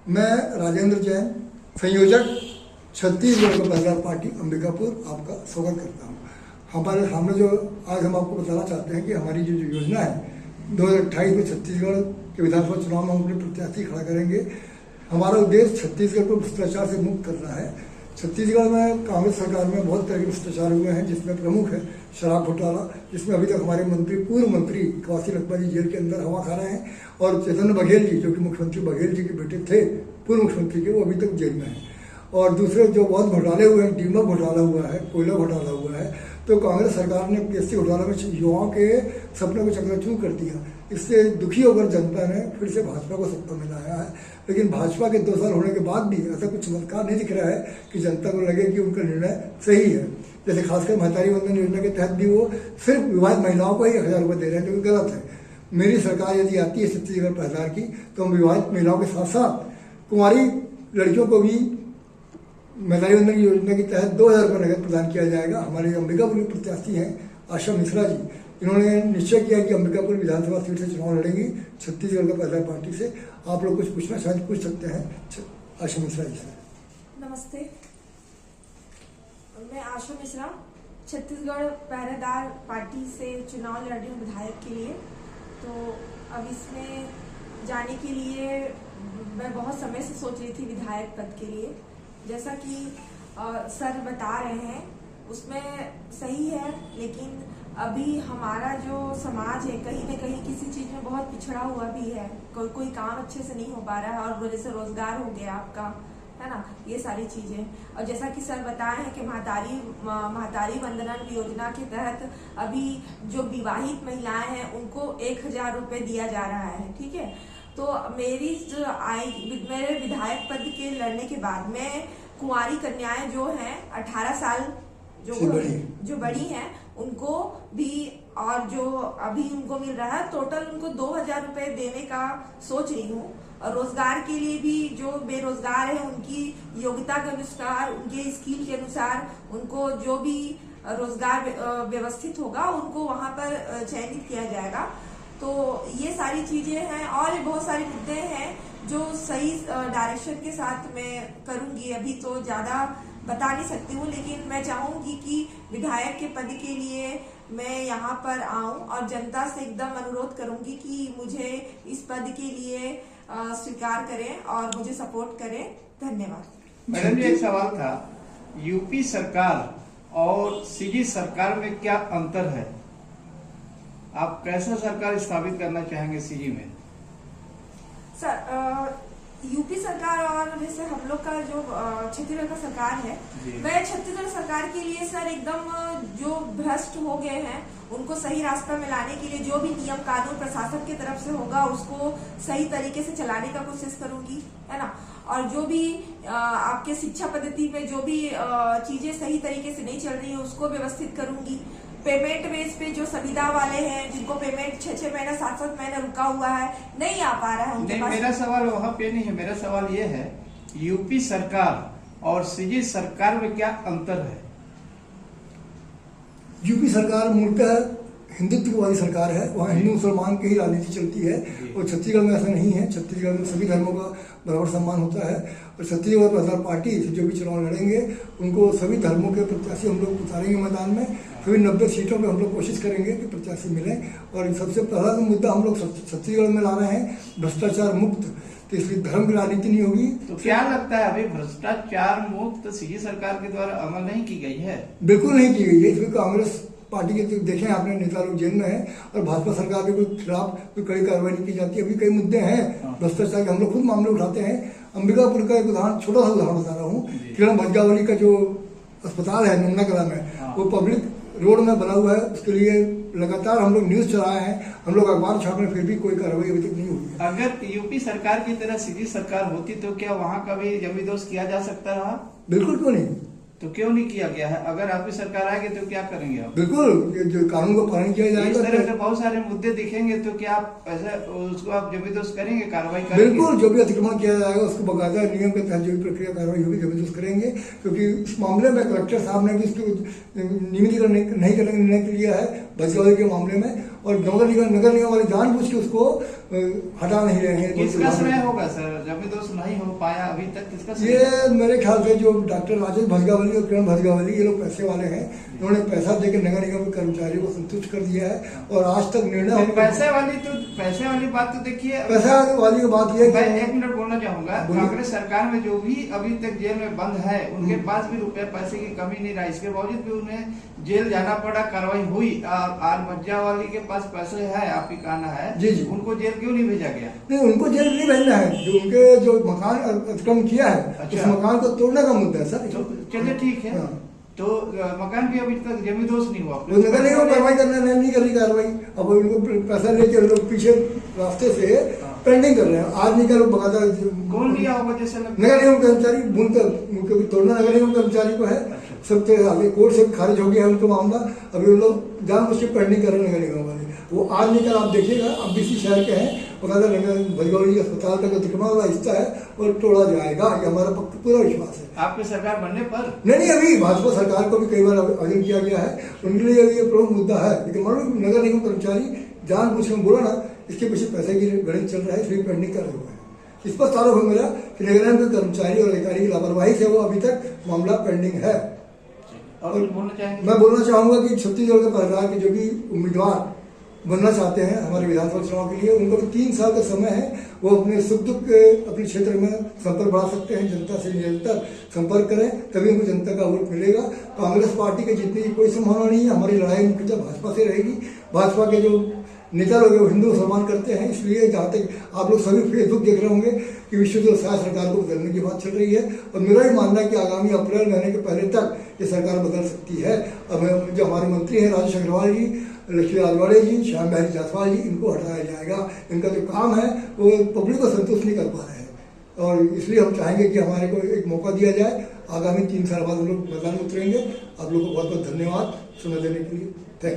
मैं राजेंद्र जैन, संयोजक छत्तीसगढ़ पत्रकार पार्टी अंबिकापुर, आपका स्वागत करता हूँ। हमने जो आज हम आपको बताना चाहते हैं कि हमारी जो योजना है 2028 में छत्तीसगढ़ के विधानसभा चुनाव में हम अपने प्रत्याशी खड़ा करेंगे। हमारा उद्देश्य छत्तीसगढ़ को भ्रष्टाचार से मुक्त करना है। छत्तीसगढ़ में कांग्रेस सरकार में बहुत तरह के भ्रष्टाचार हुए हैं, जिसमें प्रमुख है शराब घोटाला, जिसमें अभी तक हमारे पूर्व मंत्री कवासी लखमा जी जेल के अंदर हवा खा रहे हैं, और चेतन बघेल जी, जो कि मुख्यमंत्री बघेल जी के बेटे थे पूर्व मुख्यमंत्री के, वो अभी तक जेल में हैं। और दूसरे जो बहुत घोटाले हुए हैं, डीमक घोटाला हुआ है, कोयला घोटाला हुआ है। तो कांग्रेस सरकार ने पीएससी घोटाला में युवाओं के सपने को चकनाचूर कर दिया। इससे दुखी होकर जनता ने फिर से भाजपा को सत्ता में लाया है। लेकिन भाजपा के 2 साल होने के बाद भी ऐसा कुछ चमत्कार नहीं दिख रहा है कि जनता को लगे कि उनका निर्णय सही है। जैसे खासकर महतारी वंदन योजना के तहत भी वो सिर्फ विवाहित महिलाओं को ही 1000 रुपये दे रहे हैं, जो कि गलत है। मेरी सरकार यदि आती है छत्तीसगढ़ पहचार की, तो हम विवाहित महिलाओं के साथ साथ कुंवारी लड़कियों को भी महतारी वंदन योजना के तहत 2000 रुपये नगद प्रदान किया जाएगा। हमारे अंबिकापुर के प्रत्याशी हैं आशा मिश्रा जी, इन्होंने निश्चय किया कि अंबिकापुर विधानसभा सीट से चुनाव लड़ेंगी छत्तीसगढ़ का पहला पार्टी से। आप लोग कुछ पूछना शायद पूछ सकते हैं आशा मिश्रा जी से। नमस्ते, मैं आशा मिश्रा छत्तीसगढ़ पहरेदार पार्टी से चुनाव लड़ रही हूँ विधायक के लिए। तो अब इसमें जाने के लिए मैं बहुत समय से सोच रही थी विधायक पद के लिए। जैसा कि सर बता रहे हैं उसमें सही है, लेकिन अभी हमारा जो समाज है कहीं न कहीं किसी चीज में बहुत पिछड़ा हुआ भी है। कोई काम अच्छे से नहीं हो पा रहा है, और जैसे रोजगार हो गया आपका, है ना, ये सारी चीजें। और जैसा कि सर बताए हैं कि महतारी वंदना योजना के तहत अभी जो विवाहित महिलाएं हैं उनको 1000 रुपये दिया जा रहा है, ठीक है। तो मेरे विधायक पद के लड़ने के बाद में कुंवारी कन्याएं जो हैं 18 साल जो बड़ी हैं उनको भी, और जो अभी उनको मिल रहा है, टोटल उनको 2000 रुपये देने का सोच रही हूँ। और रोजगार के लिए भी जो बेरोजगार है उनकी योग्यता के अनुसार, उनके स्किल के अनुसार उनको जो भी रोजगार व्यवस्थित होगा उनको वहां पर चयनित किया जाएगा। तो ये सारी चीजें हैं, और ये बहुत सारे मुद्दे हैं जो सही डायरेक्शन के साथ मैं करूंगी। अभी तो ज्यादा बता नहीं सकती हूँ, लेकिन मैं चाहूंगी कि विधायक के पद के लिए मैं यहाँ पर आऊं और जनता से एकदम अनुरोध करूंगी कि मुझे इस पद के लिए स्वीकार करें और मुझे सपोर्ट करें। धन्यवाद। मैडम जी, एक सवाल था, यूपी सरकार और सीजी सरकार में क्या अंतर है? आप कैसा सरकार स्थापित करना चाहेंगे सीजी में? सर, यूपी सरकार और जैसे हम लोग का जो छत्तीसगढ़ का सरकार है, वह छत्तीसगढ़ सरकार के लिए सर एकदम जो भ्रष्ट हो गए हैं उनको सही रास्ता में लाने के लिए जो भी नियम कानून प्रशासन की तरफ से होगा उसको सही तरीके से चलाने का कोशिश करूंगी, है ना। और जो भी आपके शिक्षा पद्धति में जो भी चीजें सही तरीके से नहीं चल रही है उसको व्यवस्थित करूंगी। पेमेंट बेस पे जो संविदा वाले हैं जिनको पेमेंट 6-6 महीना 7-7 महीना रुका हुआ है, नहीं आ पा रहा है उनके पास। मेरा सवाल वहाँ पे नहीं है, मेरा सवाल ये है यूपी सरकार और सीजी सरकार में क्या अंतर है? यूपी सरकार मूलतः हिंदुत्ववादी सरकार है, वहाँ हिंदू मुसलमान की ही राजनीति चलती है, और छत्तीसगढ़ में ऐसा नहीं है। छत्तीसगढ़ में सभी धर्मों का बराबर सम्मान होता है, और छत्तीसगढ़ पहचार पार्टी से जो भी चुनाव लड़ेंगे उनको सभी धर्मों के प्रत्याशी हम लोग उतारेंगे मैदान में। सभी 90 सीटों पे हम लोग कोशिश करेंगे कि प्रत्याशी मिले। और सबसे पहला जो मुद्दा हम लोग छत्तीसगढ़ में ला रहे हैं भ्रष्टाचार मुक्त, तो इसलिए धर्म की राजनीति नहीं होगी। तो क्या लगता है अभी भ्रष्टाचार मुक्त सीजी सरकार के द्वारा अमल नहीं की गई है? बिल्कुल नहीं की गई है। इसमें कांग्रेस पार्टी के देखें आपने नेता लोग जेल में है, और भाजपा सरकार के खिलाफ कोई कड़ी कार्रवाई नहीं की जाती। अभी कई मुद्दे हैं भ्रष्टाचार के, हम लोग खुद मामले उठाते हैं। अंबिकापुर का एक उदाहरण, छोटा सा उदाहरण बता रहा हूँ। किरण भज्जावली का जो अस्पताल है नमना कला में, वो पब्लिक रोड में बना हुआ है। उसके लिए लगातार हम लोग न्यूज चलाए हैं, हम लोग अखबार छाप में, फिर भी कोई कार्रवाई अभी तक नहीं हुई है। अगर यूपी सरकार की तरह सीधी सरकार होती तो क्या वहाँ का भी जमींदोज किया जा सकता रहा? बिल्कुल क्यों नहीं। तो क्यों नहीं किया गया है? अगर आपकी सरकार आएगी तो क्या करेंगे आप? बिल्कुल, जो कानून को पालन किया जाएगा। इस तरह के बहुत सारे मुद्दे दिखेंगे तो क्या आप ऐसा उसको आप जबरदस्त करेंगे, कार्रवाई करेंगे? बिल्कुल, जो भी अतिक्रमण किया जाएगा उसको बकायदा नियम के तहत जो भी प्रक्रिया कार्रवाई होगी जबरदस्त करेंगे। क्योंकि इस मामले में कलेक्टर साहब ने भी इसको नियमितीकरण नहीं करने का निर्णय लिया है भज्जावली के मामले में, और नगर निगम वाले जानबूझ के उसको हटा नहीं रहे हैं। किसका श्रेय होगा सर? जबरदस्त नहीं होगा पाया अभी तक, किसका ये मेरे ख्याल से जो डॉक्टर राजेश भजगावली और किरण भजगावली, ये लोग पैसे वाले हैं। इन्होंने पैसा देकर नगर निगम के कर्मचारियों को संतुष्ट कर दिया है और आज तक निर्णय पैसे वाली बात तो देखिए, पैसा वाली की बात यह मैं है 1 मिनट बोलना चाहूंगा। कांग्रेस सरकार में जो भी अभी तक जेल में बंद है, उनके पास भी रुपए पैसे की कमी नहीं रहा, इसके बावजूद भी उन्हें जेल जाना पड़ा, कार्रवाई हुई। और मज्जा वाली के पास पैसे है, आप ही कहना है जी जी, उनको जेल क्यों नहीं भेजा गया? नहीं, उनको जेल नहीं भेजना है, जो उनके जो मकान अतिक्रमण किया है, अच्छा। उस मकान को तोड़ने का मुद्दा है सर। चलिए ठीक है। हाँ। तो मकान भी अभी तक जमींदोज नहीं हुआ, वो नगर निगम कार्रवाई करना नहीं कर रही कार्रवाई। अब उनको पैसा लेके लोग पीछे रास्ते से पेंडिंग कर रहे हैं। आज नहीं कल बकायदा कौन लिया होगा जैसे लगता है? नगर निगम कर्मचारी बुनकर, क्योंकि तोड़ना नगर निगम कर्मचारी को है। सबसे आगे कोर्ट से खारिज हो गया है उनका मामला, अभी वो लोग जानबूझ के पेंडिंग कर रहे हैं नगर निगम वाले। वो आज नहीं कल आप देखिएगा, अब भी इसी शहर के हैं, बकायदा नगर भजगौली अस्पताल का जो अतिक्रमण वाला हिस्सा है वो तोड़ा जाएगा, ये हमारा पूरा विश्वास है। आपकी सरकार बनने पर? नहीं, अभी भाजपा सरकार को भी कई बार आवेदन किया गया है, उनके लिए ये प्रमुख मुद्दा है। लेकिन मालूम नगर निगम कर्मचारी जानबूझ के बोला ना, इसके पीछे पैसे की गणित चल रहा है, इसलिए पेंडिंग कर रहे हैं। इस पर सारा हो मेरा कि नगर निगम के कर्मचारी और अधिकारी की लापरवाही से वो अभी तक मामला पेंडिंग है। और बोलना चाहेंगे? मैं बोलना चाहूंगा कि छत्तीसगढ़ के परिवार के जो भी उम्मीदवार बनना चाहते हैं हमारे विधानसभा चुनाव के लिए, उनको भी 3 साल का समय है। वो अपने सुख दुख अपने क्षेत्र में संपर्क बढ़ा सकते हैं, जनता से निरंतर संपर्क करें, तभी उनको जनता का वोट मिलेगा। कांग्रेस पार्टी के जीतने की कोई संभावना नहीं है। हमारी लड़ाई मुख्यतः भाजपा से रहेगी। भाजपा के जो नेता लोग हैं वो हिंदू मुसलमान करते हैं, इसलिए जहाँ तक आप लोग सभी फेसबुक देख रहे होंगे कि विश्व सरकार को बदलने की बात चल रही है, और मेरा ही मानना है कि आगामी अप्रैल महीने के पहले तक ये सरकार बदल सकती है। अब जो हमारे मंत्री हैं राजेश अग्रवाल जी, लक्ष्मी राजवाड़े जी, श्याम बिहारी जायसवाल जी, इनको हटाया जाएगा। इनका जो काम है वो पब्लिक को संतुष्ट नहीं कर पा रहे हैं, और इसलिए हम चाहेंगे कि हमारे को एक मौका दिया जाए। आगामी 3 साल बाद हम लोग मैदान में उतरेंगे। आप लोग को बहुत बहुत धन्यवाद समय देने के लिए। Thank you.